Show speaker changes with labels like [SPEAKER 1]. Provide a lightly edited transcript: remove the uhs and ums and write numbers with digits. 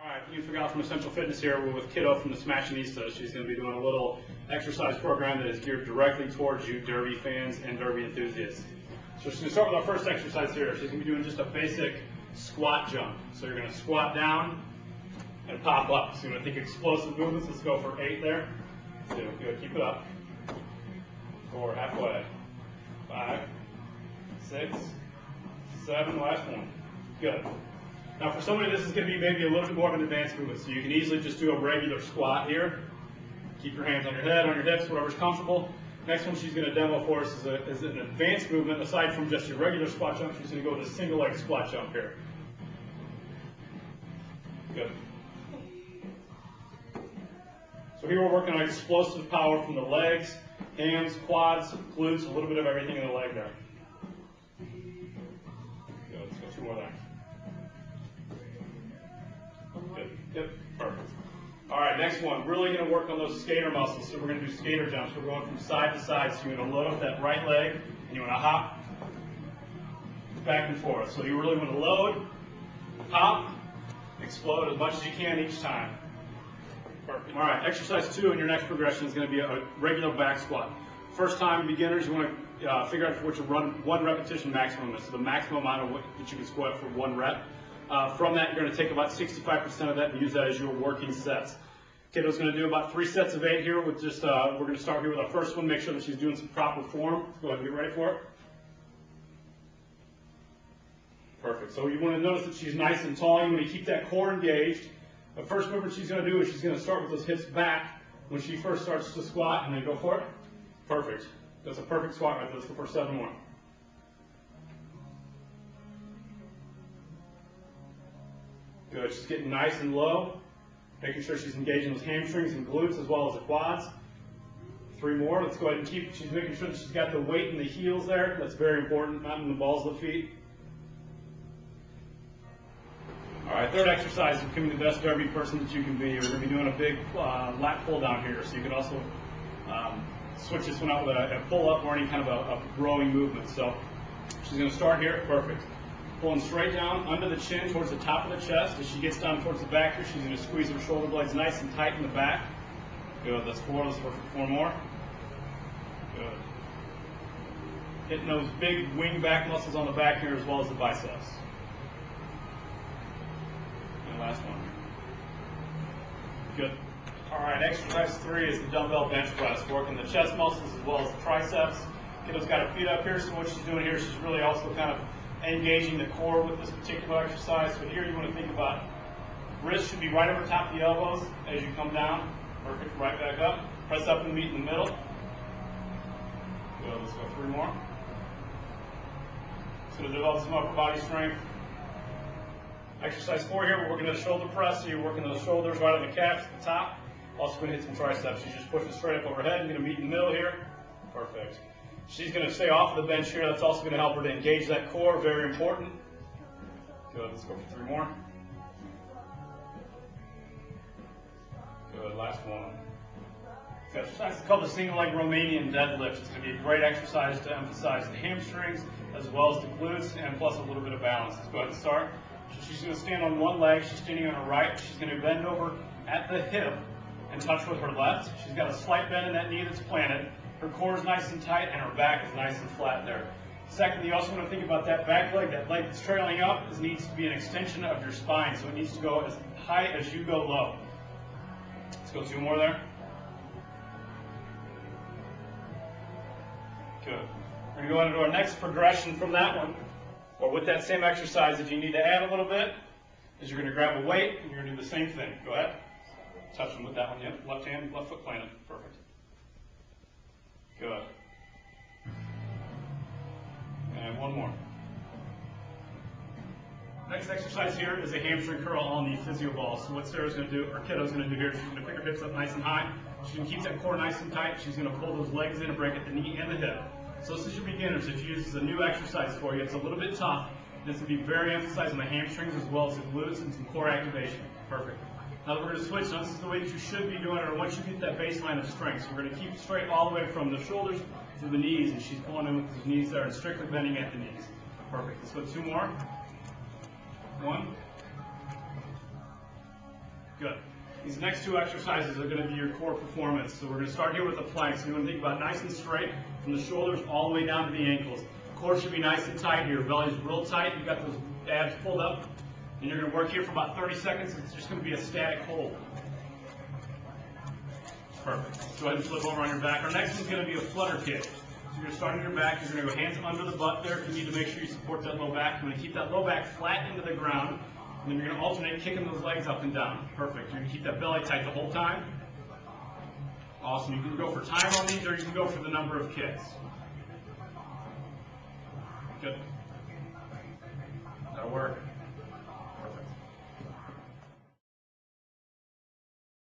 [SPEAKER 1] Alright, Ian Figal from Essential Fitness here. We're with Kiddo from the Smashinista. She's going to be doing a little exercise program that is geared directly towards you Derby fans and Derby enthusiasts. So she's going to start with our first exercise here. She's going to be doing just a basic squat jump. So you're going to squat down and pop up. So you're going to think explosive movements. Let's go for 8 there. 2, good, keep it up. 4, halfway. 5, 6, 7, last one. Good. Now for somebody, this is going to be maybe a little bit more of an advanced movement, so you can easily just do a regular squat here. Keep your hands on your head, on your hips, whatever's comfortable. Next one she's going to demo for us is an advanced movement. Aside from just your regular squat jump, she's going to go with a single leg squat jump here. Good. So here we're working on explosive power from the legs, hands, quads, glutes, a little bit of everything in the leg there. Good, let's go 2 more there. Yep, perfect. All right, next one. Really going to work on those skater muscles. So we're going to do skater jumps. We're going from side to side. So you're going to load up that right leg, and you want to hop back and forth. So you really want to load, hop, explode as much as you can each time. Perfect. All right, exercise 2 in your next progression is going to be a regular back squat. First time beginners, you want to figure out what your 1 repetition maximum is. So the maximum amount of that you can squat for 1 rep. From that, you're going to take about 65% of that and use that as your working sets. Kiddo's going to do about 3 sets of 8 here. With just we're going to start here with our first one. Make sure that she's doing some proper form. Let's go ahead and get ready for it. Perfect. So you want to notice that she's nice and tall. You want to keep that core engaged. The first movement she's going to do is she's going to start with those hips back when she first starts to squat, and then go for it. Perfect. That's a perfect squat right there. Let's go for 7 more. Good. She's getting nice and low, making sure she's engaging those hamstrings and glutes as well as the quads. 3 more. Let's go ahead and keep. She's making sure that she's got the weight in the heels there. That's very important, not in the balls of the feet. All right, third exercise is becoming the best Derby person that you can be. We're going to be doing a big lat pull down here, so you can also switch this one out with a pull up or any kind of a rowing movement. So she's going to start here. Perfect. Pulling straight down under the chin towards the top of the chest. As she gets down towards the back here, she's going to squeeze her shoulder blades nice and tight in the back. Good. That's 4. Let's go for 4 more. Good. Hitting those big wing back muscles on the back here as well as the biceps. And last one. Good. All right, exercise 3 is the dumbbell bench press, working the chest muscles as well as the triceps. Kiddo's got her feet up here, so what she's doing here, she's really also kind of engaging the core with this particular exercise. So here you want to think about wrists should be right over top of the elbows as you come down. Perfect. Right back up. Press up and meet in the middle. Good. Let's go 3 more. So to develop some upper body strength. Exercise 4 here, we're working the shoulder press. So you're working those shoulders right on the calves at the top. Also going to hit some triceps. You just push it straight up overhead. You're going to meet in the middle here. Perfect. She's going to stay off of the bench here. That's also going to help her to engage that core. Very important. Good. Let's go for 3 more. Good. Last one. This exercise is called the single leg Romanian deadlift. It's going to be a great exercise to emphasize the hamstrings as well as the glutes and plus a little bit of balance. Let's go ahead and start. She's going to stand on one leg. She's standing on her right. She's going to bend over at the hip and touch with her left. She's got a slight bend in that knee that's planted. Her core is nice and tight, and her back is nice and flat there. Second, you also want to think about that back leg. That leg that's trailing up needs to be an extension of your spine, so it needs to go as high as you go low. Let's go 2 more there. Good. We're going to go into our next progression from that one, or with that same exercise. If you need to add a little bit, is you're going to grab a weight, and you're going to do the same thing. Go ahead. Touch them with that one. Yep. Left hand, left foot planted. Perfect. Good. And 1 more. Next exercise here is a hamstring curl on the physio ball. So what Sarah's going to do, or Kiddo's going to do here, she's going to pick her hips up nice and high. She's going to keep that core nice and tight. She's going to pull those legs in and break at the knee and the hip. So this is your beginners. If you use this as a new exercise for you, it's a little bit tough. This will be very emphasized on the hamstrings as well as the glutes and some core activation. Perfect. Now we're going to switch. Now this is the way that you should be doing it, or once you get that baseline of strength. So we're going to keep it straight all the way from the shoulders to the knees, and she's pulling in with the knees there and strictly bending at the knees. Perfect. Let's go 2 more. 1. Good. These next two exercises are going to be your core performance. So we're going to start here with the planks. So you want to think about nice and straight from the shoulders all the way down to the ankles. Core should be nice and tight here. Belly's real tight. You got those abs pulled up. And you're going to work here for about 30 seconds. It's just going to be a static hold. Perfect. Go ahead and flip over on your back. Our next one's going to be a flutter kick. So you're going to start on your back. You're going to go hands under the butt there. You need to make sure you support that low back. You're going to keep that low back flat into the ground. And then you're going to alternate kicking those legs up and down. Perfect. You're going to keep that belly tight the whole time. Awesome. You can go for time on these or you can go for the number of kicks. Good. That'll work.